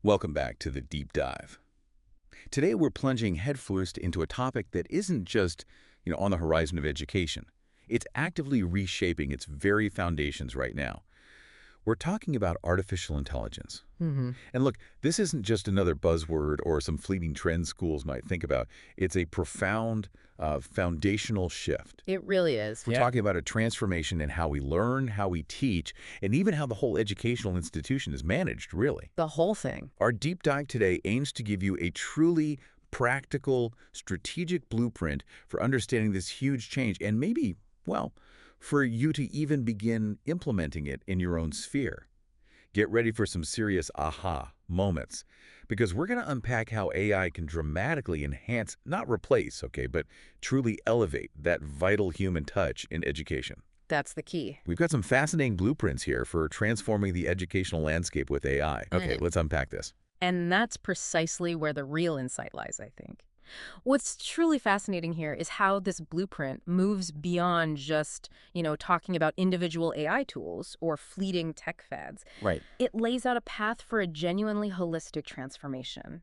Welcome back to the Deep Dive. Today we're plunging headfirst into a topic that isn't just, on the horizon of education. It's actively reshaping its very foundations right now. We're talking about artificial intelligence. And look, this isn't just another buzzword or some fleeting trend schools might think about. It's a profound, foundational shift. It really is. We're talking about a transformation in how we learn, how we teach, and even how the whole educational institution is managed, really. The whole thing. Our deep dive today aims to give you a truly practical, strategic blueprint for understanding this huge change and maybe, well, for you to even begin implementing it in your own sphere. Get ready for some serious aha moments, because we're going to unpack how AI can dramatically enhance, not replace, but truly elevate that vital human touch in education. That's the key. We've got some fascinating blueprints here for transforming the educational landscape with AI. Okay, let's unpack this. And that's precisely where the real insight lies, I think. What's truly fascinating here is how this blueprint moves beyond just, talking about individual AI tools or fleeting tech fads. Right. It lays out a path for a genuinely holistic transformation.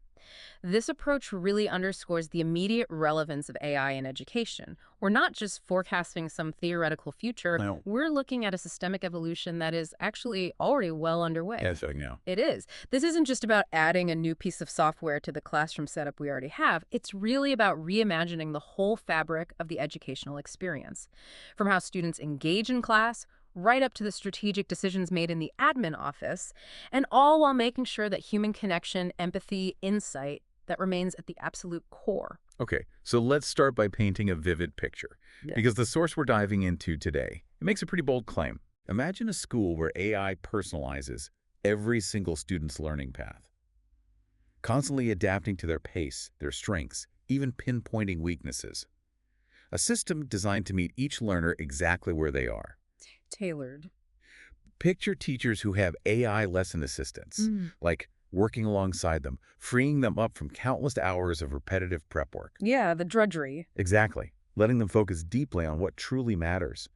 This approach really underscores the immediate relevance of AI in education. We're not just forecasting some theoretical future. No. We're looking at a systemic evolution that is actually already well underway. Yes, I know. It is. This isn't just about adding a new piece of software to the classroom setup we already have. It's really about reimagining the whole fabric of the educational experience. From how students engage in class, right up to the strategic decisions made in the admin office, and all while making sure that human connection, empathy, insight, that remains at the absolute core. Okay, so let's start by painting a vivid picture, because the source we're diving into today, it makes a pretty bold claim. Imagine a school where AI personalizes every single student's learning path, constantly adapting to their pace, their strengths, even pinpointing weaknesses. A system designed to meet each learner exactly where they are. Tailored. Picture teachers who have AI lesson assistants, like working alongside them, freeing them up from countless hours of repetitive prep work. Yeah, the drudgery. Exactly. Letting them focus deeply on what truly matters.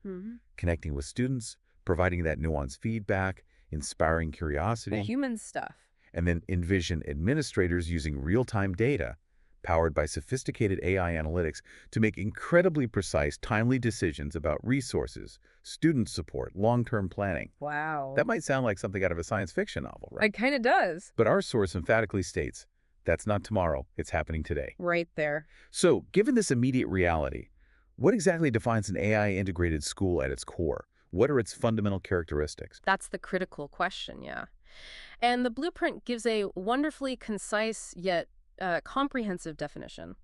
Connecting with students, providing that nuanced feedback, inspiring curiosity. The human stuff. And then envision administrators using real-time data, powered by sophisticated AI analytics, to make incredibly precise, timely decisions about resources, student support, long-term planning. Wow. That might sound like something out of a science fiction novel, right? It kind of does. But our source emphatically states, that's not tomorrow, it's happening today. Right there. So, given this immediate reality, what exactly defines an AI-integrated school at its core? What are its fundamental characteristics? That's the critical question, yeah. And the blueprint gives a wonderfully concise yet comprehensive definition.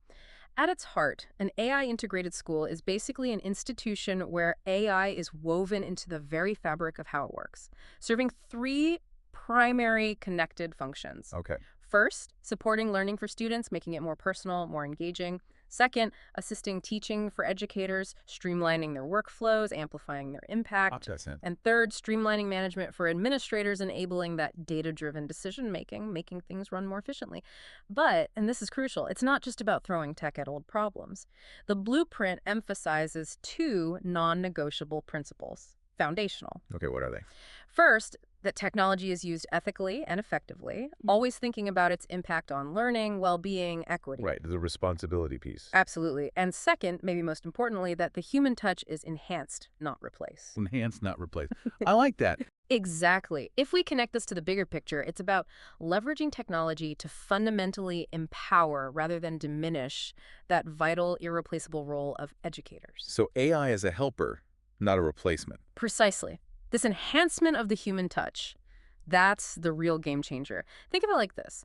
At its heart, an AI-integrated school is basically an institution where AI is woven into the very fabric of how it works, serving three primary connected functions. Okay. First, supporting learning for students, making it more personal, more engaging. Second, assisting teaching for educators, streamlining their workflows, amplifying their impact. And third, streamlining management for administrators, enabling that data-driven decision-making, making things run more efficiently. But, and this is crucial, it's not just about throwing tech at old problems. The blueprint emphasizes two non-negotiable principles. Foundational. Okay, what are they? First, that technology is used ethically and effectively, always thinking about its impact on learning, well-being, equity. Right, the responsibility piece. Absolutely. And second, maybe most importantly, that the human touch is enhanced, not replaced. Enhanced, not replaced. I like that. Exactly. If we connect this to the bigger picture, it's about leveraging technology to fundamentally empower rather than diminish that vital, irreplaceable role of educators. So AI is a helper, not a replacement. Precisely. This enhancement of the human touch, that's the real game changer. Think of it like this.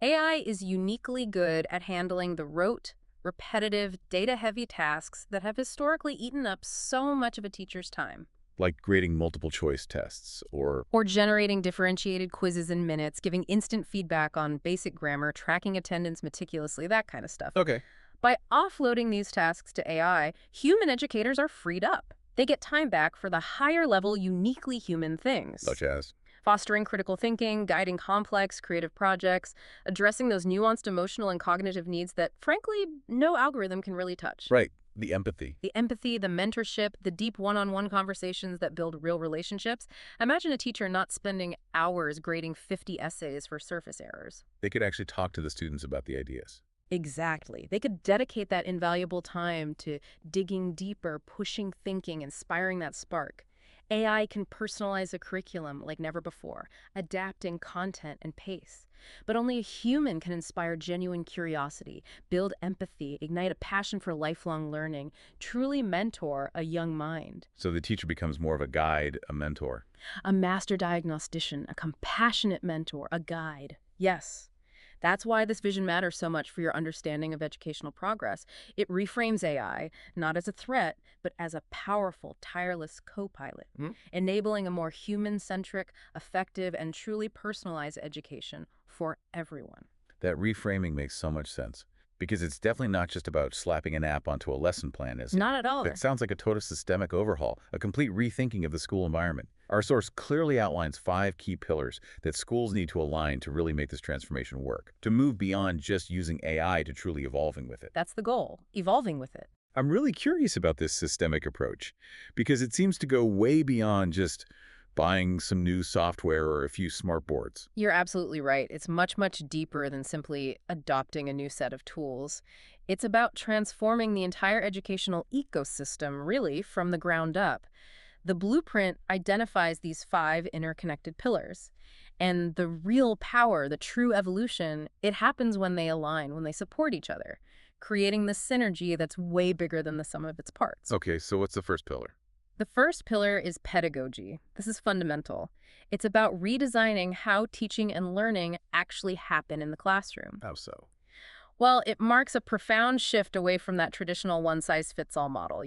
AI is uniquely good at handling the rote, repetitive, data-heavy tasks that have historically eaten up so much of a teacher's time. Like grading multiple choice tests or generating differentiated quizzes in minutes, giving instant feedback on basic grammar, tracking attendance meticulously, that kind of stuff. Okay. By offloading these tasks to AI, human educators are freed up. They get time back for the higher-level, uniquely human things. Such as? Fostering critical thinking, guiding complex, creative projects, addressing those nuanced emotional and cognitive needs that, frankly, no algorithm can really touch. Right. The empathy. The empathy, the mentorship, the deep one-on-one conversations that build real relationships. Imagine a teacher not spending hours grading 50 essays for surface errors. They could actually talk to the students about the ideas. Exactly. They could dedicate that invaluable time to digging deeper, pushing thinking, inspiring that spark. AI can personalize a curriculum like never before, adapting content and pace. But only a human can inspire genuine curiosity, build empathy, ignite a passion for lifelong learning, truly mentor a young mind. So the teacher becomes more of a guide, a mentor. A master diagnostician, a compassionate mentor, a guide. Yes. That's why this vision matters so much for your understanding of educational progress. It reframes AI not as a threat, but as a powerful, tireless co-pilot, enabling a more human-centric, effective, and truly personalized education for everyone. That reframing makes so much sense because it's definitely not just about slapping an app onto a lesson plan, is it? Not at all. It sounds like a total systemic overhaul, a complete rethinking of the school environment. Our source clearly outlines 5 key pillars that schools need to align to really make this transformation work, to move beyond just using AI to truly evolving with it. That's the goal, evolving with it. I'm really curious about this systemic approach because it seems to go way beyond just buying some new software or a few smart boards. You're absolutely right. It's much, much deeper than simply adopting a new set of tools. It's about transforming the entire educational ecosystem, really, from the ground up. The blueprint identifies these 5 interconnected pillars. And the real power, the true evolution, it happens when they align, when they support each other, creating the synergy that's way bigger than the sum of its parts. Okay, so what's the first pillar? The first pillar is pedagogy. This is fundamental. It's about redesigning how teaching and learning actually happen in the classroom. How so? Well, it marks a profound shift away from that traditional one-size-fits-all model,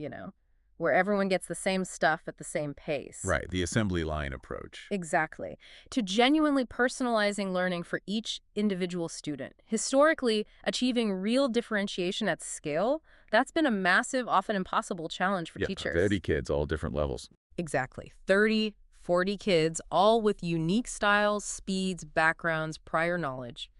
where everyone gets the same stuff at the same pace. Right, the assembly line approach. Exactly. To genuinely personalizing learning for each individual student. Historically, achieving real differentiation at scale, that's been a massive, often impossible challenge for teachers. 30 kids, all different levels. Exactly. 30, 40 kids, all with unique styles, speeds, backgrounds, prior knowledge.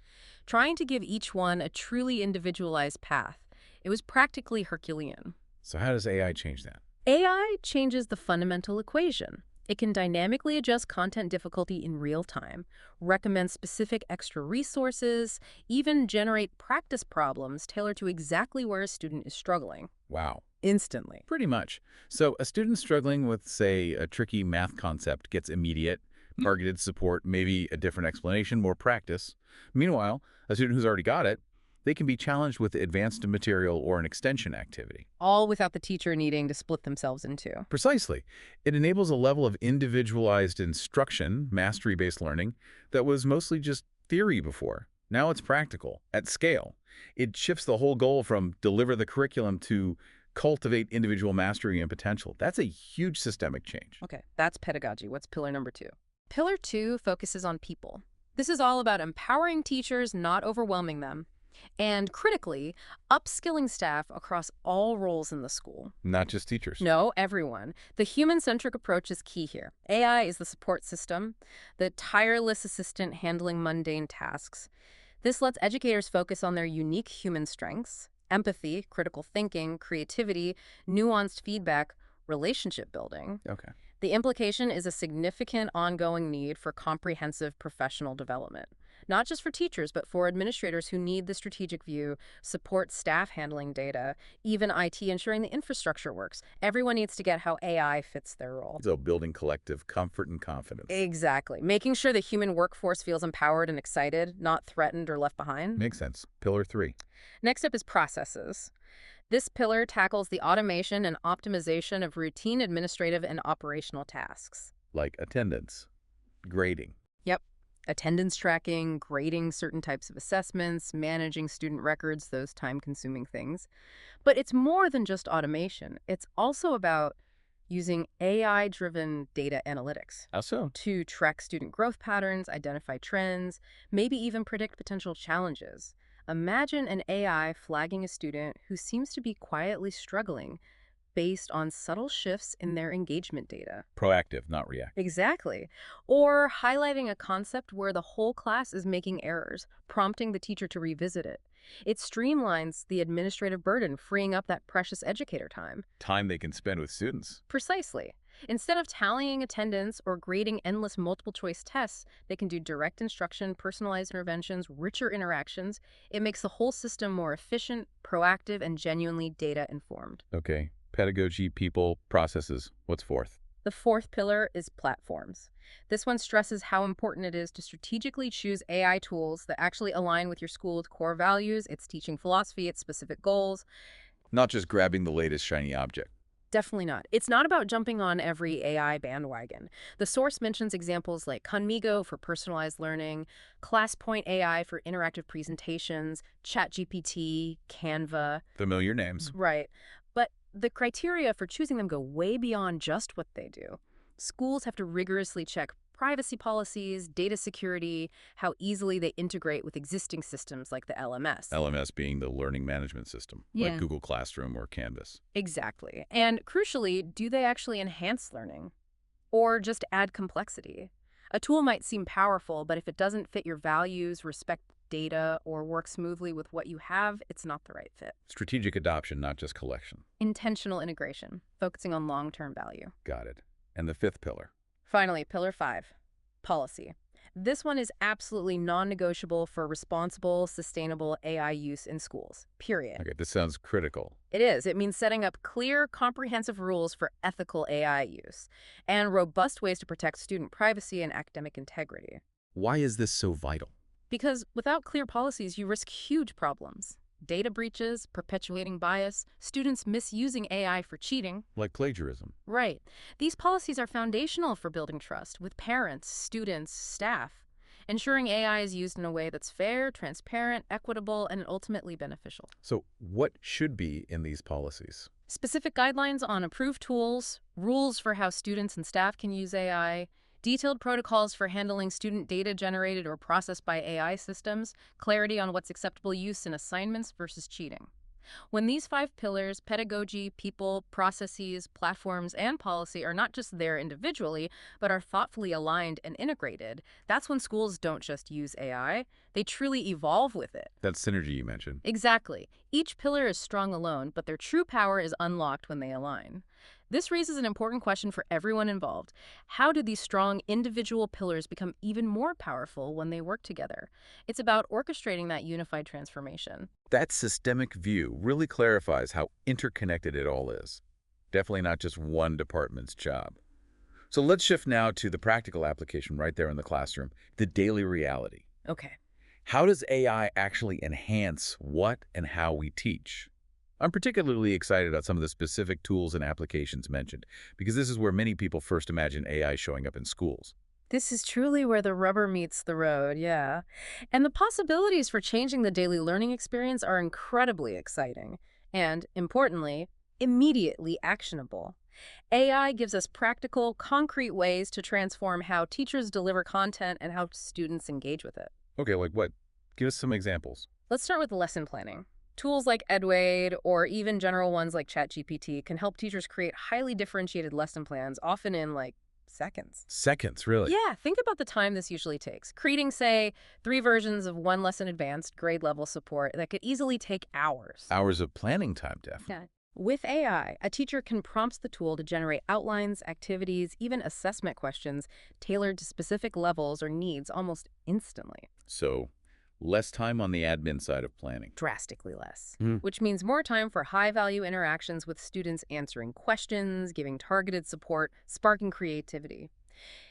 Trying to give each one a truly individualized path. It was practically Herculean. So how does AI change that? AI changes the fundamental equation. It can dynamically adjust content difficulty in real time, recommend specific extra resources, even generate practice problems tailored to exactly where a student is struggling. Wow. Instantly. Pretty much. So a student struggling with, say, a tricky math concept gets immediate, targeted support, maybe a different explanation, more practice. Meanwhile, a student who's already got it, they can be challenged with advanced material or an extension activity. All without the teacher needing to split themselves in two. Precisely. It enables a level of individualized instruction, mastery-based learning, that was mostly just theory before. Now it's practical, at scale. It shifts the whole goal from deliver the curriculum to cultivate individual mastery and potential. That's a huge systemic change. Okay, that's pedagogy. What's pillar number 2? Pillar 2 focuses on people. This is all about empowering teachers, not overwhelming them. And critically, upskilling staff across all roles in the school. Not just teachers. No, everyone. The human-centric approach is key here. AI is the support system, the tireless assistant handling mundane tasks. This lets educators focus on their unique human strengths: empathy, critical thinking, creativity, nuanced feedback, relationship building. Okay. The implication is a significant ongoing need for comprehensive professional development. Not just for teachers, but for administrators who need the strategic view, support staff handling data, even IT ensuring the infrastructure works. Everyone needs to get how AI fits their role. So building collective comfort and confidence. Exactly. Making sure the human workforce feels empowered and excited, not threatened or left behind. Makes sense. Pillar 3. Next up is processes. This pillar tackles the automation and optimization of routine administrative and operational tasks. Like attendance, grading. Yep. Attendance tracking, grading certain types of assessments, managing student records, those time-consuming things. But it's more than just automation. It's also about using AI-driven data analytics. How so? To track student growth patterns, identify trends, maybe even predict potential challenges. Imagine an AI flagging a student who seems to be quietly struggling, based on subtle shifts in their engagement data. Proactive, not reactive. Exactly. Or highlighting a concept where the whole class is making errors, prompting the teacher to revisit it. It streamlines the administrative burden, freeing up that precious educator time. Time they can spend with students. Precisely. Instead of tallying attendance or grading endless multiple-choice tests, they can do direct instruction, personalized interventions, richer interactions. It makes the whole system more efficient, proactive, and genuinely data-informed. Okay. Pedagogy, people, processes. What's fourth? The fourth pillar is platforms. This one stresses how important it is to strategically choose AI tools that actually align with your school's core values, its teaching philosophy, its specific goals. Not just grabbing the latest shiny object. Definitely not. It's not about jumping on every AI bandwagon. The source mentions examples like Conmigo for personalized learning, ClassPoint AI for interactive presentations, ChatGPT, Canva. Familiar names. Right. But the criteria for choosing them go way beyond just what they do. Schools have to rigorously check privacy policies, data security, how easily they integrate with existing systems like the LMS. LMS being the learning management system, like Google Classroom or Canvas. Exactly. And crucially, do they actually enhance learning or just add complexity? A tool might seem powerful, but if it doesn't fit your values, respect data, or work smoothly with what you have, it's not the right fit. Strategic adoption, not just collection. Intentional integration, focusing on long-term value. Got it. And the fifth pillar? Finally, pillar 5, policy. This one is absolutely non-negotiable for responsible, sustainable AI use in schools, period. Okay, this sounds critical. It is. It means setting up clear, comprehensive rules for ethical AI use and robust ways to protect student privacy and academic integrity. Why is this so vital? Because without clear policies, you risk huge problems. Data breaches, perpetuating bias, students misusing AI for cheating. Like plagiarism. Right. These policies are foundational for building trust with parents, students, staff, ensuring AI is used in a way that's fair, transparent, equitable, and ultimately beneficial. So what should be in these policies? Specific guidelines on approved tools, rules for how students and staff can use AI, detailed protocols for handling student data generated or processed by AI systems, clarity on what's acceptable use in assignments versus cheating. When these 5 pillars, pedagogy, people, processes, platforms, and policy are not just there individually, but are thoughtfully aligned and integrated, that's when schools don't just use AI, they truly evolve with it. That synergy you mentioned. Exactly. Each pillar is strong alone, but their true power is unlocked when they align. This raises an important question for everyone involved. How do these strong individual pillars become even more powerful when they work together? It's about orchestrating that unified transformation. That systemic view really clarifies how interconnected it all is. Definitely not just one department's job. So let's shift now to the practical application right there in the classroom, the daily reality. Okay. How does AI actually enhance what and how we teach? I'm particularly excited about some of the specific tools and applications mentioned, because this is where many people first imagine AI showing up in schools. This is truly where the rubber meets the road, yeah. And the possibilities for changing the daily learning experience are incredibly exciting and, importantly, immediately actionable. AI gives us practical, concrete ways to transform how teachers deliver content and how students engage with it. Okay, like what? Give us some examples. Let's start with lesson planning. Tools like EdWade or even general ones like ChatGPT can help teachers create highly differentiated lesson plans, often in seconds. Seconds, really? Yeah, think about the time this usually takes. Creating, say, 3 versions of one lesson advanced grade level support that could easily take hours. Hours of planning time, definitely. Yeah. With AI, a teacher can prompt the tool to generate outlines, activities, even assessment questions tailored to specific levels or needs almost instantly. So, less time on the admin side of planning. Drastically less, which means more time for high-value interactions with students answering questions, giving targeted support, sparking creativity.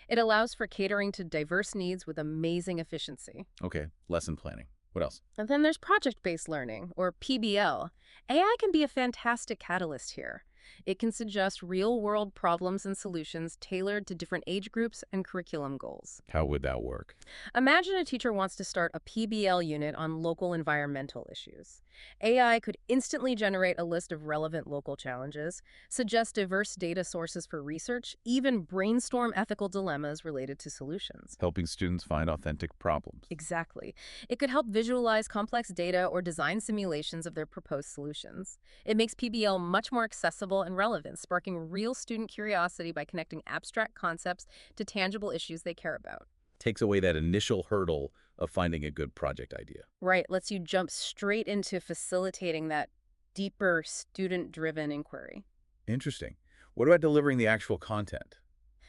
It allows for catering to diverse needs with amazing efficiency. Okay, lesson planning. What else? And then there's project-based learning, or PBL. AI can be a fantastic catalyst here. It can suggest real-world problems and solutions tailored to different age groups and curriculum goals. How would that work? Imagine a teacher wants to start a PBL unit on local environmental issues. AI could instantly generate a list of relevant local challenges, suggest diverse data sources for research, even brainstorm ethical dilemmas related to solutions. Helping students find authentic problems. Exactly. It could help visualize complex data or design simulations of their proposed solutions. It makes PBL much more accessible scale and relevance, sparking real student curiosity by connecting abstract concepts to tangible issues they care about. Takes away that initial hurdle of finding a good project idea. Right, lets you jump straight into facilitating that deeper student-driven inquiry. Interesting. What about delivering the actual content?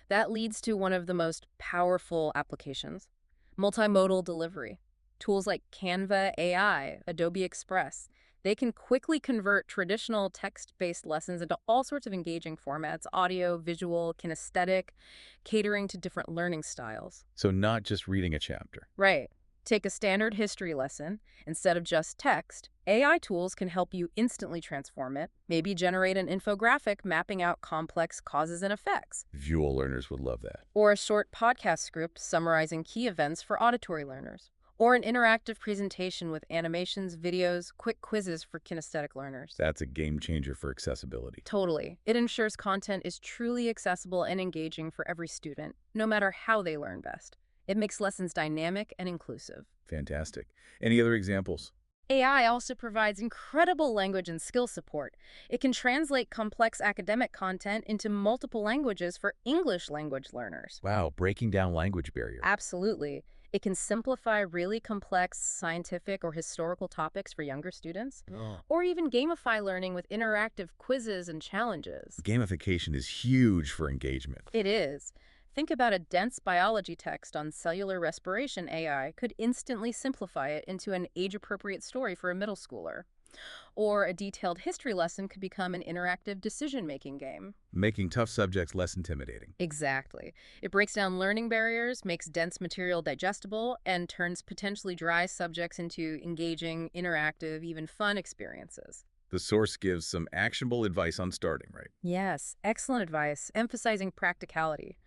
That leads to one of the most powerful applications, multimodal delivery. Tools like Canva AI, Adobe Express, they can quickly convert traditional text-based lessons into all sorts of engaging formats, audio, visual, kinesthetic, catering to different learning styles. So not just reading a chapter. Right. Take a standard history lesson. Instead of just text, AI tools can help you instantly transform it, maybe generate an infographic mapping out complex causes and effects, Visual learners would love that. or a short podcast script summarizing key events for auditory learners, or an interactive presentation with animations, videos, quick quizzes for kinesthetic learners. That's a game changer for accessibility. Totally. It ensures content is truly accessible and engaging for every student, no matter how they learn best. It makes lessons dynamic and inclusive. Fantastic. Any other examples? AI also provides incredible language and skill support. It can translate complex academic content into multiple languages for English language learners. Wow, breaking down language barrier. Absolutely. It can simplify really complex scientific or historical topics for younger students, or even gamify learning with interactive quizzes and challenges. Gamification is huge for engagement. It is. Think about a dense biology text on cellular respiration. AI could instantly simplify it into an age-appropriate story for a middle schooler. Or a detailed history lesson could become an interactive decision-making game. Making tough subjects less intimidating. Exactly. It breaks down learning barriers, makes dense material digestible, and turns potentially dry subjects into engaging, interactive, even fun experiences. The source gives some actionable advice on starting, right? Yes, excellent advice, emphasizing practicality.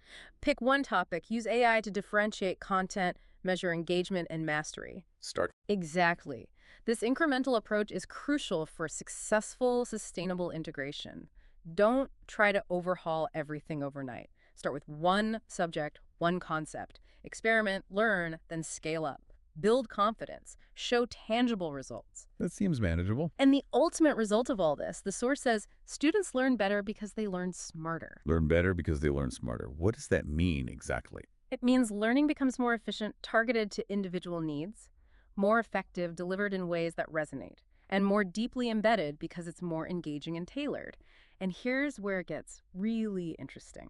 Pick one topic, use AI to differentiate content, measure engagement, and mastery. Start. Exactly. This incremental approach is crucial for successful, sustainable integration. Don't try to overhaul everything overnight. Start with one subject, one concept. Experiment, learn, then scale up. Build confidence. Show tangible results. That seems manageable. And the ultimate result of all this, the source says, students learn better because they learn smarter. Learn better because they learn smarter. What does that mean exactly? It means learning becomes more efficient, targeted to individual needs, more effective, delivered in ways that resonate, and more deeply embedded because it's more engaging and tailored. And here's where it gets really interesting.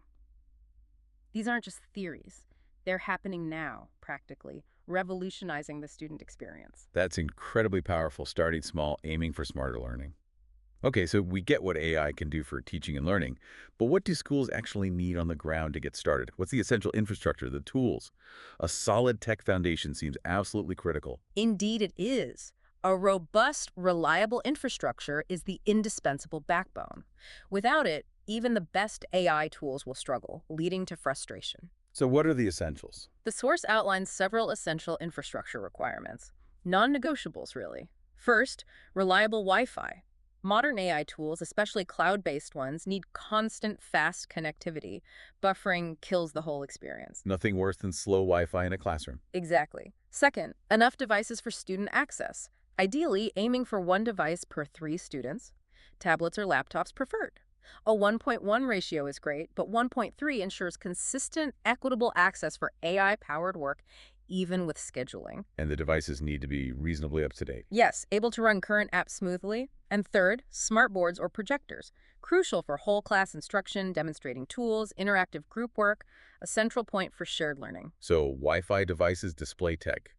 These aren't just theories. They're happening now, practically, revolutionizing the student experience. That's incredibly powerful, starting small, aiming for smarter learning. Okay, so we get what AI can do for teaching and learning, but what do schools actually need on the ground to get started? What's the essential infrastructure, the tools? A solid tech foundation seems absolutely critical. Indeed, it is. A robust, reliable infrastructure is the indispensable backbone. Without it, even the best AI tools will struggle, leading to frustration. So what are the essentials? The source outlines several essential infrastructure requirements. Non-negotiables, really. First, reliable Wi-Fi. Modern AI tools, especially cloud-based ones, need constant, fast connectivity. Buffering kills the whole experience. Nothing worse than slow Wi-Fi in a classroom. Exactly. Second, enough devices for student access. Ideally, aiming for one device per 3 students. Tablets or laptops preferred. A 1.1 ratio is great, but 1.3 ensures consistent, equitable access for AI-powered work, even with scheduling. And the devices need to be reasonably up to date. Yes, able to run current apps smoothly. And third, smart boards or projectors. Crucial for whole class instruction, demonstrating tools, interactive group work, a central point for shared learning. So Wi-Fi devices, display tech,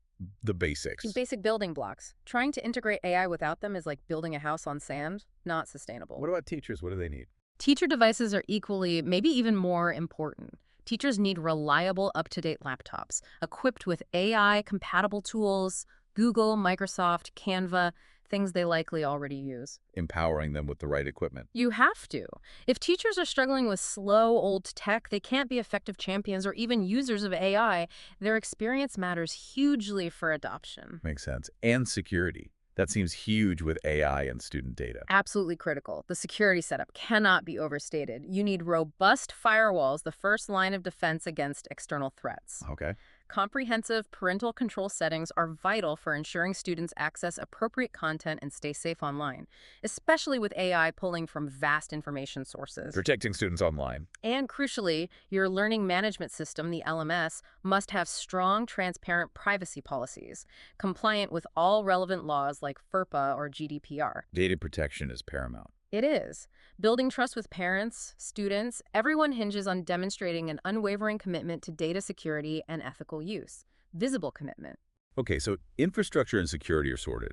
the basics. Basic building blocks. Trying to integrate AI without them is like building a house on sand, not sustainable. What about teachers? What do they need? Teacher devices are equally, maybe even more important. Teachers need reliable, up-to-date laptops, equipped with AI-compatible tools, Google, Microsoft, Canva, things they likely already use. Empowering them with the right equipment. You have to. If teachers are struggling with slow, old tech, they can't be effective champions or even users of AI. Their experience matters hugely for adoption. Makes sense. And security. That seems huge with AI and student data. Absolutely critical. The security setup cannot be overstated. You need robust firewalls, the first line of defense against external threats. Okay. Comprehensive parental control settings are vital for ensuring students access appropriate content and stay safe online, especially with AI pulling from vast information sources. Protecting students online. And crucially, your learning management system, the LMS, must have strong, transparent privacy policies, compliant with all relevant laws like FERPA or GDPR. Data protection is paramount. It is. Building trust with parents, students, everyone hinges on demonstrating an unwavering commitment to data security and ethical use. Visible commitment. Okay, so infrastructure and security are sorted.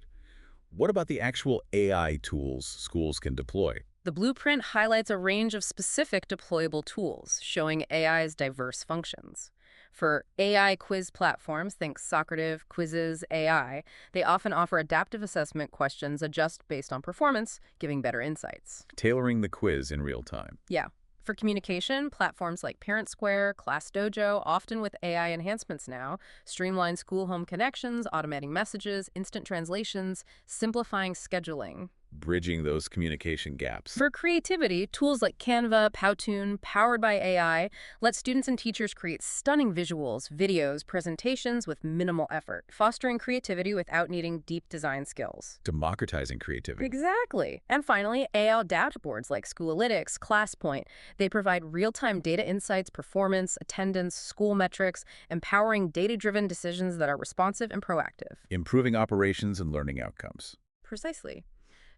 What about the actual AI tools schools can deploy? The blueprint highlights a range of specific deployable tools, showing AI's diverse functions. For AI quiz platforms, think Socrative, Quizzes, AI, they often offer adaptive assessment questions adjust based on performance, giving better insights. Tailoring the quiz in real time. Yeah. For communication, platforms like Parent Square, Class Dojo, often with AI enhancements now, streamline school-home connections, automating messages, instant translations, simplifying scheduling. Bridging those communication gaps. For creativity, tools like Canva, Powtoon, powered by AI, let students and teachers create stunning visuals, videos, presentations with minimal effort, fostering creativity without needing deep design skills. Democratizing creativity. Exactly. And finally, AI dashboards like Schoolalytics, ClassPoint. They provide real-time data insights, performance, attendance, school metrics, empowering data-driven decisions that are responsive and proactive. Improving operations and learning outcomes. Precisely.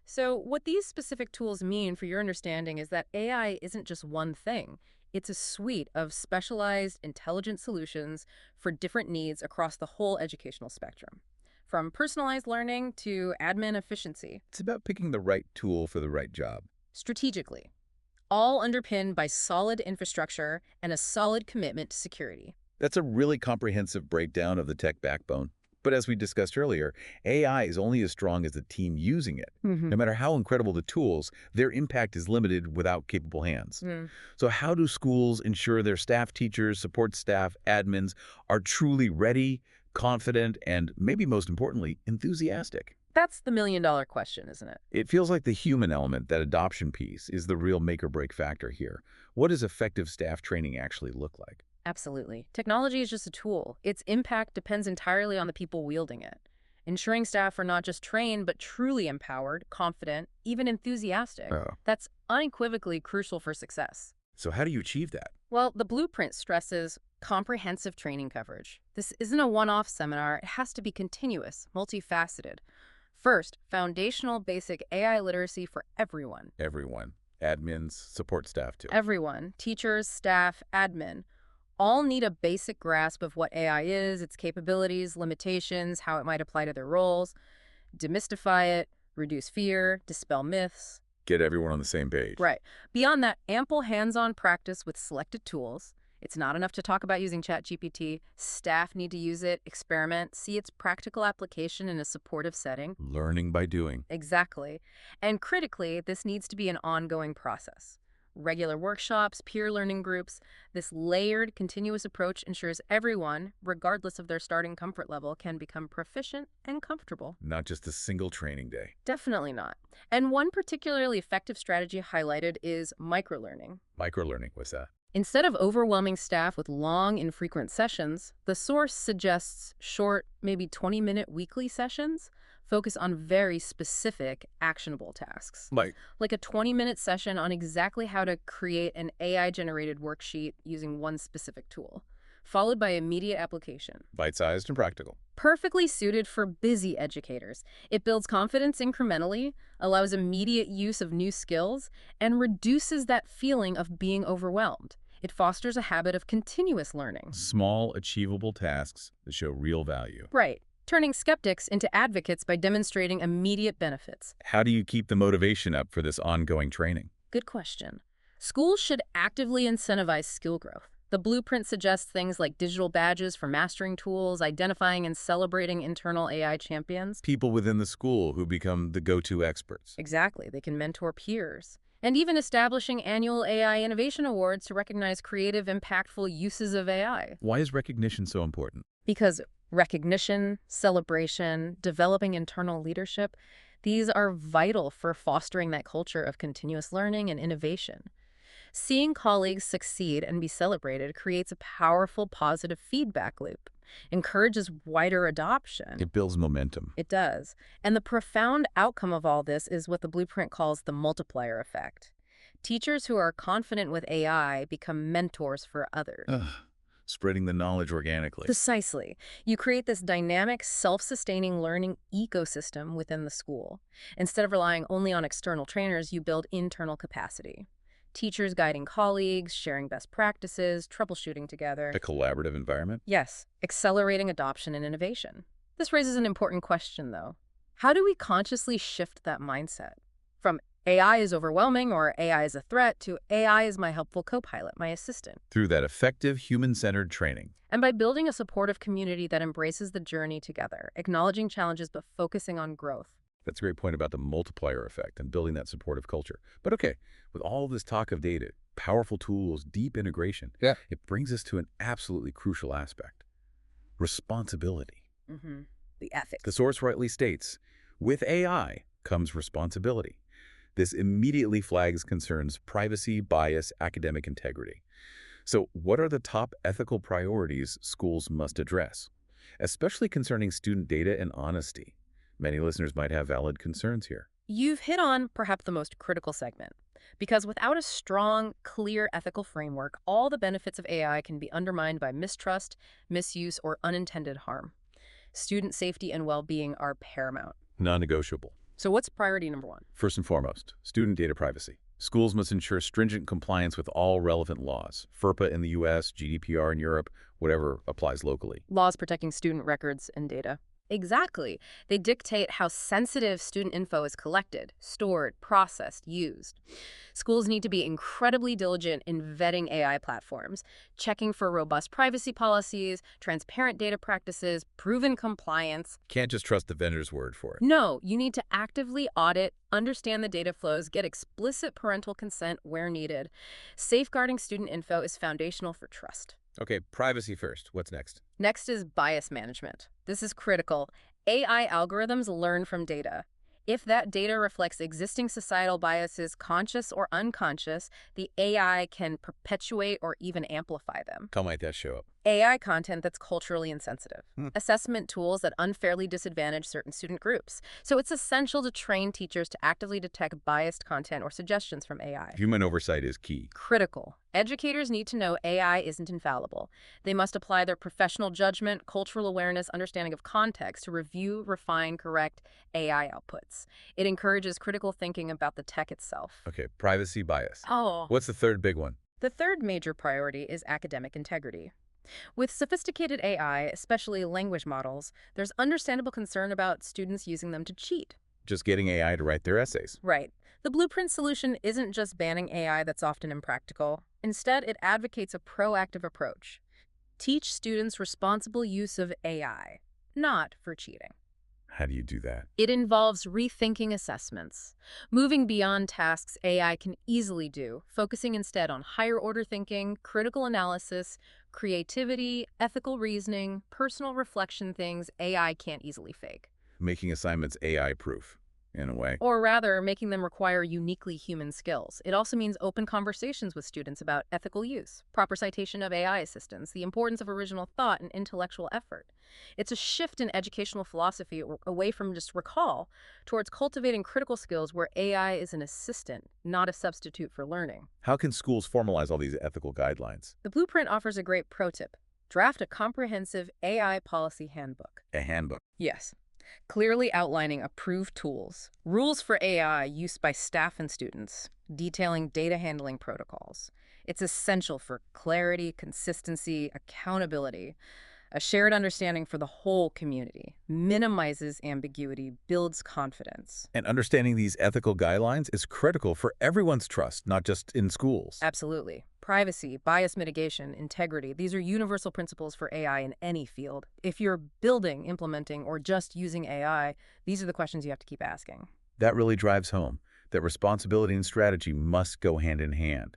So what these specific tools mean for your understanding is that AI isn't just one thing. It's a suite of specialized, intelligent solutions for different needs across the whole educational spectrum, from personalized learning to admin efficiency. It's about picking the right tool for the right job. Strategically, all underpinned by solid infrastructure and a solid commitment to security. That's a really comprehensive breakdown of the tech backbone. But as we discussed earlier, AI is only as strong as the team using it. No matter how incredible the tools, their impact is limited without capable hands. So how do schools ensure their staff, teachers, support staff, admins are truly ready, confident, and maybe most importantly, enthusiastic? That's the million-dollar question, isn't it? It feels like the human element, that adoption piece, is the real make-or-break factor here. What does effective staff training actually look like? Absolutely. Technology is just a tool. Its impact depends entirely on the people wielding it. Ensuring staff are not just trained, but truly empowered, confident, even enthusiastic. That's unequivocally crucial for success. So how do you achieve that? Well, the blueprint stresses comprehensive training coverage. This isn't a one-off seminar. It has to be continuous, multifaceted. First, foundational basic AI literacy for everyone. Everyone. Admins, support staff too. Everyone. Teachers, staff, admin. All need a basic grasp of what AI is, its capabilities, limitations, how it might apply to their roles, demystify it, reduce fear, dispel myths. Get everyone on the same page. Right. Beyond that, ample hands-on practice with selected tools. It's not enough to talk about using ChatGPT. Staff need to use it, experiment, see its practical application in a supportive setting. Learning by doing. Exactly. And critically, this needs to be an ongoing process. Regular workshops, peer learning groups, this layered, continuous approach ensures everyone, regardless of their starting comfort level, can become proficient and comfortable. Not just a single training day. Definitely not. And one particularly effective strategy highlighted is microlearning. Microlearning, what's that? Instead of overwhelming staff with long, infrequent sessions, the source suggests short, maybe 20-minute weekly sessions. Focus on very specific, actionable tasks. Like a 20-minute session on exactly how to create an AI-generated worksheet using one specific tool, followed by immediate application. Bite-sized and practical. Perfectly suited for busy educators. It builds confidence incrementally, allows immediate use of new skills, and reduces that feeling of being overwhelmed. It fosters a habit of continuous learning. Small, achievable tasks that show real value. Right. Turning skeptics into advocates by demonstrating immediate benefits. How do you keep the motivation up for this ongoing training? Good question. Schools should actively incentivize skill growth. The blueprint suggests things like digital badges for mastering tools, identifying and celebrating internal AI champions. People within the school who become the go-to experts. Exactly. They can mentor peers. And even establishing annual AI Innovation Awards to recognize creative, impactful uses of AI. Why is recognition so important? Because recognition, celebration, developing internal leadership, these are vital for fostering that culture of continuous learning and innovation. Seeing colleagues succeed and be celebrated creates a powerful positive feedback loop. encourages wider adoption. It builds momentum. It does. And the profound outcome of all this is what the blueprint calls the multiplier effect. Teachers who are confident with AI become mentors for others. Ugh, spreading the knowledge organically. Precisely. You create this dynamic, self-sustaining learning ecosystem within the school. Instead of relying only on external trainers, you build internal capacity. Teachers guiding colleagues, sharing best practices, troubleshooting together. A collaborative environment? Yes, accelerating adoption and innovation. This raises an important question, though. How do we consciously shift that mindset? From AI is overwhelming or AI is a threat to AI is my helpful co-pilot, my assistant. Through that effective human-centered training. And by building a supportive community that embraces the journey together, acknowledging challenges but focusing on growth. That's a great point about the multiplier effect and building that supportive culture. But okay, with all this talk of data, powerful tools, deep integration, it brings us to an absolutely crucial aspect. Responsibility. The ethics. The source rightly states, with AI comes responsibility. This immediately flags concerns privacy, bias, academic integrity. So what are the top ethical priorities schools must address, especially concerning student data and honesty? Many listeners might have valid concerns here. You've hit on perhaps the most critical segment, because without a strong, clear ethical framework, all the benefits of AI can be undermined by mistrust, misuse, or unintended harm. Student safety and well-being are paramount. Non-negotiable. So what's priority number one? First and foremost, student data privacy. Schools must ensure stringent compliance with all relevant laws. FERPA in the U.S., GDPR in Europe, whatever applies locally. Laws protecting student records and data. Exactly. They dictate how sensitive student info is collected, stored, processed, used. Schools need to be incredibly diligent in vetting AI platforms, checking for robust privacy policies, transparent data practices, proven compliance. Can't just trust the vendor's word for it. No, you need to actively audit, understand the data flows, get explicit parental consent where needed. Safeguarding student info is foundational for trust. Okay, privacy first. What's next? Next is bias management. This is critical. AI algorithms learn from data. If that data reflects existing societal biases, conscious or unconscious, the AI can perpetuate or even amplify them. How might that show up? AI content that's culturally insensitive. Assessment tools that unfairly disadvantage certain student groups. So it's essential to train teachers to actively detect biased content or suggestions from AI. Human oversight is key. Critical. Educators need to know AI isn't infallible. They must apply their professional judgment, cultural awareness, understanding of context to review, refine, correct AI outputs. It encourages critical thinking about the tech itself. Okay, privacy bias. Oh. What's the third big one? The third major priority is academic integrity. With sophisticated AI, especially language models, there's understandable concern about students using them to cheat. Just getting AI to write their essays. Right. The blueprint solution isn't just banning AI that's often impractical. Instead, it advocates a proactive approach. Teach students responsible use of AI, not for cheating. How do you do that? It involves rethinking assessments, moving beyond tasks AI can easily do, focusing instead on higher-order thinking, critical analysis, creativity, ethical reasoning, personal reflection, things AI can't easily fake. Making assignments AI-proof, in a way. Or rather, making them require uniquely human skills. It also means open conversations with students about ethical use, proper citation of AI assistance, the importance of original thought and intellectual effort. It's a shift in educational philosophy away from just recall towards cultivating critical skills where AI is an assistant, not a substitute for learning. How can schools formalize all these ethical guidelines? The blueprint offers a great pro tip. Draft a comprehensive AI policy handbook. A handbook. Yes. Clearly outlining approved tools, rules for AI used by staff and students, detailing data handling protocols. It's essential for clarity, consistency, accountability. A shared understanding for the whole community minimizes ambiguity, builds confidence. And understanding these ethical guidelines is critical for everyone's trust, not just in schools. Absolutely. Privacy, bias mitigation, integrity, these are universal principles for AI in any field. If you're building, implementing, or just using AI, these are the questions you have to keep asking. That really drives home that responsibility and strategy must go hand in hand.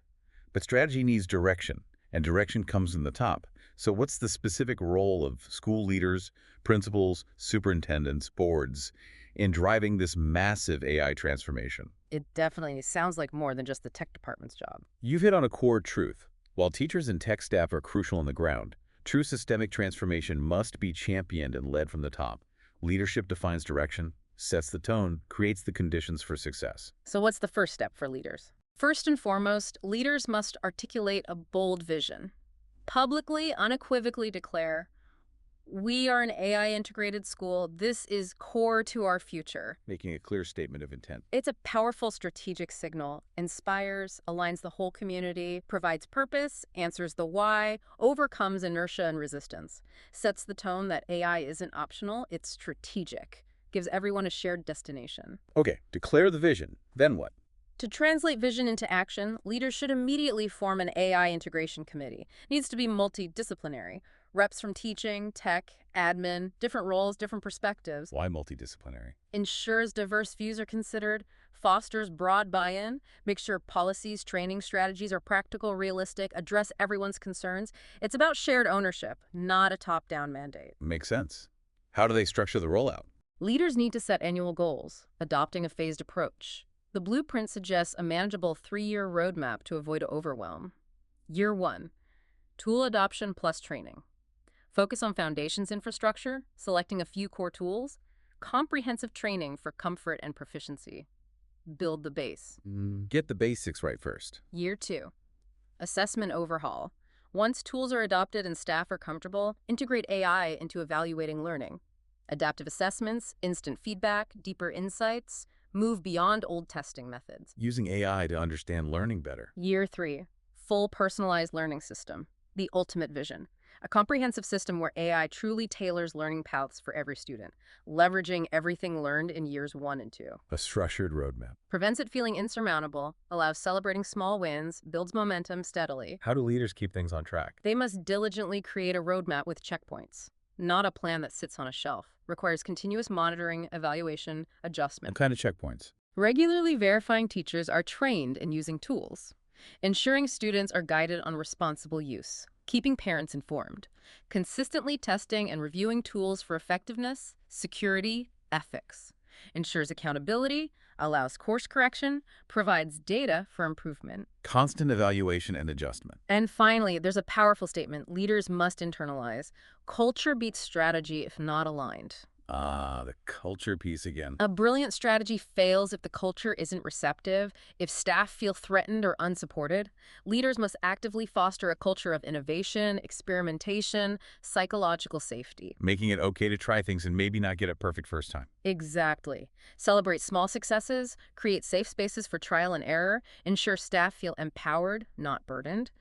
But strategy needs direction, and direction comes from the top. So what's the specific role of school leaders, principals, superintendents, boards in driving this massive AI transformation? It definitely sounds like more than just the tech department's job. You've hit on a core truth. While teachers and tech staff are crucial on the ground, True systemic transformation must be championed and led from the top. Leadership defines direction, sets the tone, creates the conditions for success. So what's the first step for leaders? First and foremost, leaders must articulate a bold vision. Publicly, unequivocally declare, we are an AI-integrated school. This is core to our future. Making a clear statement of intent. It's a powerful strategic signal, inspires, aligns the whole community, provides purpose, answers the why, overcomes inertia and resistance, sets the tone that AI isn't optional, it's strategic, gives everyone a shared destination. Okay, declare the vision. Then what? To translate vision into action, leaders should immediately form an AI integration committee. It needs to be multidisciplinary. Reps from teaching, tech, admin, different roles, different perspectives. Why multidisciplinary? Ensures diverse views are considered, fosters broad buy-in, makes sure policies, training strategies are practical, realistic, address everyone's concerns. It's about shared ownership, not a top-down mandate. Makes sense. How do they structure the rollout? Leaders need to set annual goals, adopting a phased approach. The blueprint suggests a manageable 3-year roadmap to avoid overwhelm. Year 1, tool adoption plus training. Focus on foundations infrastructure, selecting a few core tools, comprehensive training for comfort and proficiency. Build the base. Get the basics right first. Year 2, assessment overhaul. Once tools are adopted and staff are comfortable, integrate AI into evaluating learning. Adaptive assessments, instant feedback, deeper insights, move beyond old testing methods. Using AI to understand learning better. Year 3, full personalized learning system, the ultimate vision. A comprehensive system where AI truly tailors learning paths for every student, leveraging everything learned in years 1 and 2. A structured roadmap. Prevents it feeling insurmountable, allows celebrating small wins, builds momentum steadily. How do leaders keep things on track? They must diligently create a roadmap with checkpoints, not a plan that sits on a shelf. Requires continuous monitoring, evaluation, adjustment. What kind of checkpoints? Regularly verifying teachers are trained in using tools, ensuring students are guided on responsible use, keeping parents informed, consistently testing and reviewing tools for effectiveness, security, ethics, ensures accountability, allows course correction, provides data for improvement. Constant evaluation and adjustment. And finally, there's a powerful statement leaders must internalize. Culture beats strategy if not aligned. Ah, the culture piece again. A brilliant strategy fails if the culture isn't receptive, if staff feel threatened or unsupported. Leaders must actively foster a culture of innovation, experimentation, psychological safety. Making it okay to try things and maybe not get it perfect first time. Exactly. Celebrate small successes, create safe spaces for trial and error, ensure staff feel empowered, not burdened.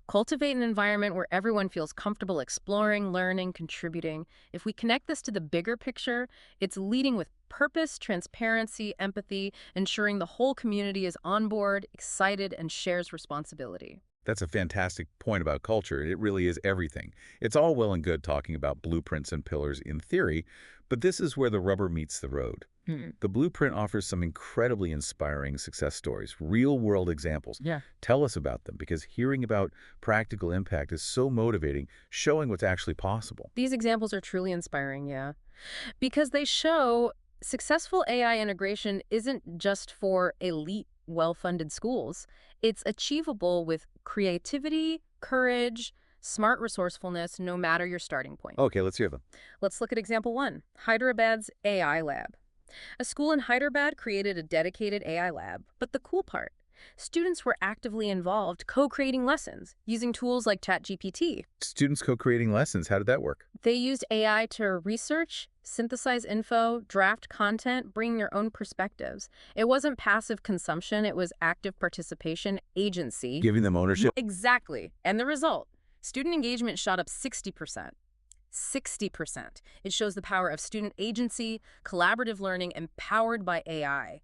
Cultivate an environment where everyone feels comfortable exploring, learning, contributing. If we connect this to the bigger picture, it's leading with purpose, transparency, empathy, ensuring the whole community is on board, excited, and shares responsibility. That's a fantastic point about culture. It really is everything. It's all well and good talking about blueprints and pillars in theory, but this is where the rubber meets the road. The blueprint offers some incredibly inspiring success stories, real-world examples. Yeah. Tell us about them, because hearing about practical impact is so motivating, showing what's actually possible. These examples are truly inspiring, yeah, because they show successful AI integration isn't just for elite, well-funded schools. It's achievable with creativity, courage, smart resourcefulness, no matter your starting point. Okay, let's hear them. Let's look at example 1, Hyderabad's AI lab. A school in Hyderabad created a dedicated AI lab, but the cool part, students were actively involved co-creating lessons using tools like ChatGPT. Students co-creating lessons, how did that work? They used AI to research, synthesize info, draft content, bring their own perspectives. It wasn't passive consumption, it was active participation, agency. Giving them ownership? Exactly. And the result, student engagement shot up 60%. 60%. It shows the power of student agency, collaborative learning, empowered by AI.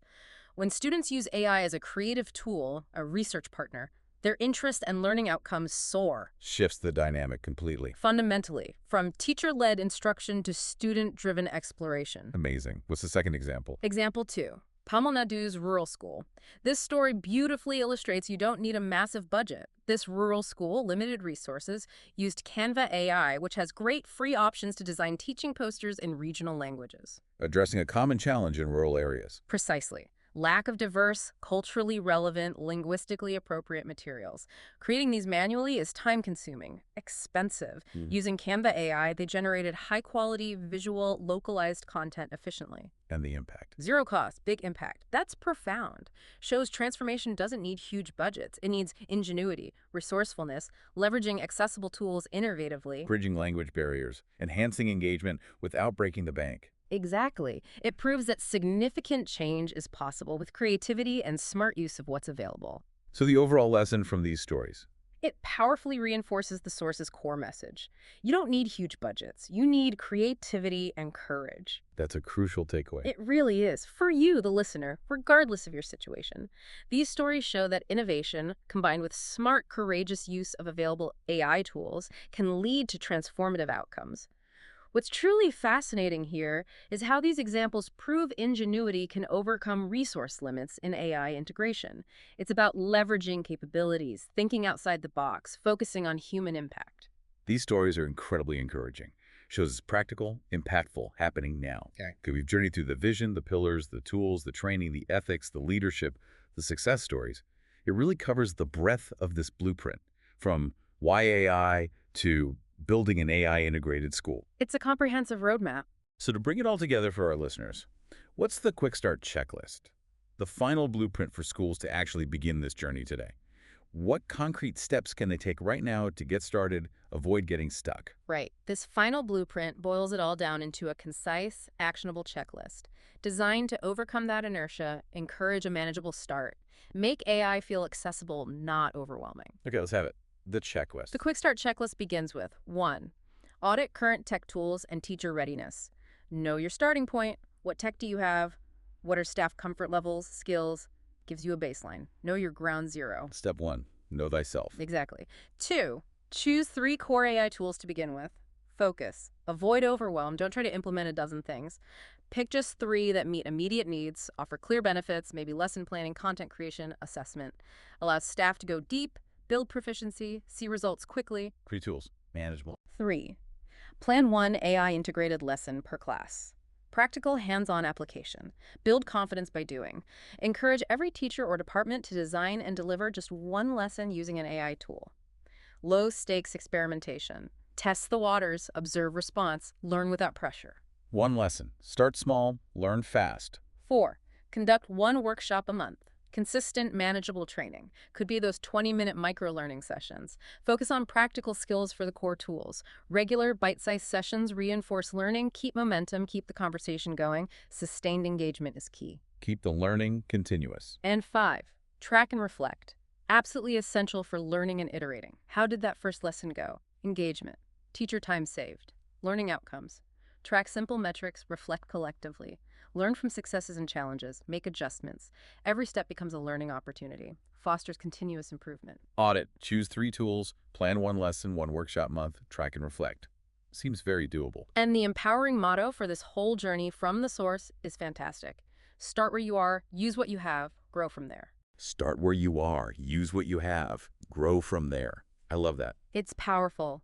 When students use AI as a creative tool, a research partner, their interest and learning outcomes soar. Shifts the dynamic completely. Fundamentally, from teacher-led instruction to student-driven exploration. Amazing. What's the second example? Example 2. Tamil Nadu's rural school. This story beautifully illustrates you don't need a massive budget. This rural school, limited resources, used Canva AI, which has great free options to design teaching posters in regional languages. Addressing a common challenge in rural areas. Precisely. lack of diverse, culturally relevant, linguistically appropriate materials. Creating these manually is time-consuming, expensive. Using Canva AI, they generated high-quality, visual, localized content efficiently. And the impact. Zero cost, big impact. That's profound. Shows transformation doesn't need huge budgets. It needs ingenuity, resourcefulness, leveraging accessible tools innovatively. Bridging language barriers, enhancing engagement without breaking the bank. Exactly. It proves that significant change is possible with creativity and smart use of what's available. So the overall lesson from these stories. It powerfully reinforces the source's core message. You don't need huge budgets. You need creativity and courage. That's a crucial takeaway. It really is, for you, the listener, regardless of your situation. These stories show that innovation, combined with smart, courageous use of available AI tools, can lead to transformative outcomes. What's truly fascinating here is how these examples prove ingenuity can overcome resource limits in AI integration. It's about leveraging capabilities, thinking outside the box, focusing on human impact. These stories are incredibly encouraging. Shows it's practical, impactful, happening now. Okay, we've journeyed through the vision, the pillars, the tools, the training, the ethics, the leadership, the success stories. It really covers the breadth of this blueprint, from why AI to building an AI-integrated school. It's a comprehensive roadmap. So to bring it all together for our listeners, what's the Quick Start checklist? The final blueprint for schools to actually begin this journey today. What concrete steps can they take right now to get started, avoid getting stuck? Right. This final blueprint boils it all down into a concise, actionable checklist, designed to overcome that inertia, encourage a manageable start, make AI feel accessible, not overwhelming. Okay, let's have it. The checklist. The Quick Start checklist begins with 1. Audit current tech tools and teacher readiness. Know your starting point. What tech do you have? What are staff comfort levels, skills? Gives you a baseline. Know your ground zero. Step 1. Know thyself. Exactly. 2. Choose 3 core AI tools to begin with. Focus. Avoid overwhelm. Don't try to implement a dozen things. Pick just 3 that meet immediate needs, offer clear benefits, maybe lesson planning, content creation, assessment. Allows staff to go deep, build proficiency, see results quickly. 3 tools. Manageable. 3. Plan 1 AI integrated lesson per class. Practical hands-on application. Build confidence by doing. Encourage every teacher or department to design and deliver just 1 lesson using an AI tool. Low-stakes experimentation. Test the waters, observe response, learn without pressure. 1 lesson. Start small, learn fast. 4. Conduct 1 workshop a month. Consistent, manageable training. Could be those 20-minute micro-learning sessions. Focus on practical skills for the core tools. Regular, bite-sized sessions reinforce learning, keep momentum, keep the conversation going. Sustained engagement is key. Keep the learning continuous. And 5, track and reflect. Absolutely essential for learning and iterating. How did that first lesson go? Engagement. Teacher time saved. Learning outcomes. Track simple metrics, reflect collectively. Learn from successes and challenges, make adjustments. Every step becomes a learning opportunity. Fosters continuous improvement. Audit. Choose 3 tools, plan 1 lesson, 1 workshop month, track and reflect. Seems very doable. And the empowering motto for this whole journey from the source is fantastic. Start where you are, use what you have, grow from there. Start where you are, use what you have, grow from there. I love that. It's powerful.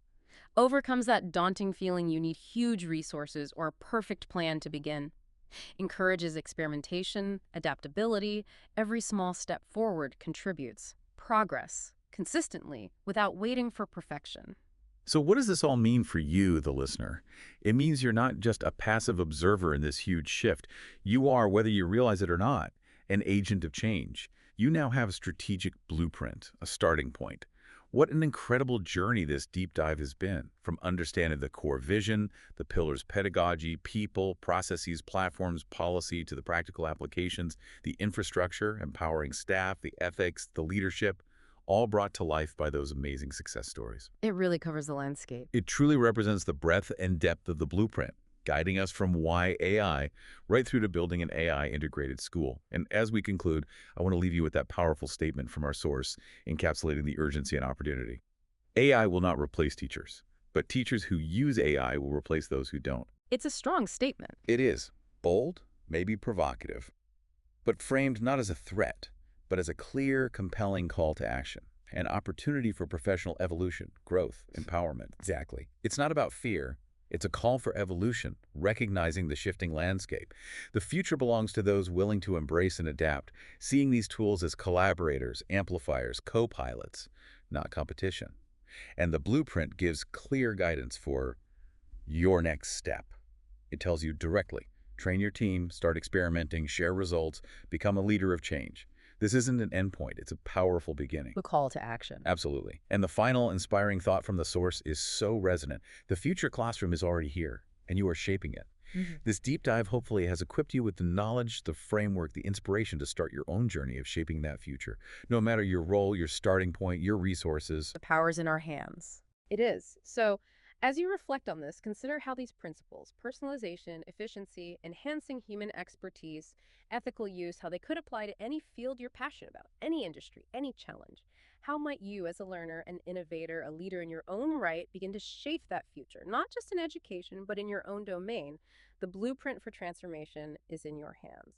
Overcomes that daunting feeling you need huge resources or a perfect plan to begin. Encourages experimentation, adaptability. Every small step forward contributes. Progress, consistently, without waiting for perfection. So what does this all mean for you, the listener? It means you're not just a passive observer in this huge shift. You are, whether you realize it or not, an agent of change. You now have a strategic blueprint, a starting point. What an incredible journey this deep dive has been, from understanding the core vision, the pillars pedagogy, people, processes, platforms, policy, to the practical applications, the infrastructure, empowering staff, the ethics, the leadership, all brought to life by those amazing success stories. It really covers the landscape. It truly represents the breadth and depth of the blueprint, guiding us from why AI right through to building an AI-integrated school. And as we conclude, I want to leave you with that powerful statement from our source, encapsulating the urgency and opportunity. AI will not replace teachers, but teachers who use AI will replace those who don't. It's a strong statement. It is bold, maybe provocative, but framed not as a threat, but as a clear, compelling call to action. An opportunity for professional evolution, growth, empowerment. Exactly. It's not about fear. It's a call for evolution, recognizing the shifting landscape. The future belongs to those willing to embrace and adapt, seeing these tools as collaborators, amplifiers, co-pilots, not competition. And the blueprint gives clear guidance for your next step. It tells you directly, train your team, start experimenting, share results, become a leader of change. This isn't an endpoint, it's a powerful beginning. The call to action. Absolutely. And the final inspiring thought from the source is so resonant. The future classroom is already here, and you are shaping it. This deep dive hopefully has equipped you with the knowledge, the framework, the inspiration to start your own journey of shaping that future. No matter your role, your starting point, your resources. The power's in our hands. It is. So, as you reflect on this, consider how these principles, personalization, efficiency, enhancing human expertise, ethical use, how they could apply to any field you're passionate about, any industry, any challenge. How might you, as a learner, an innovator, a leader in your own right, begin to shape that future, not just in education, but in your own domain? The blueprint for transformation is in your hands.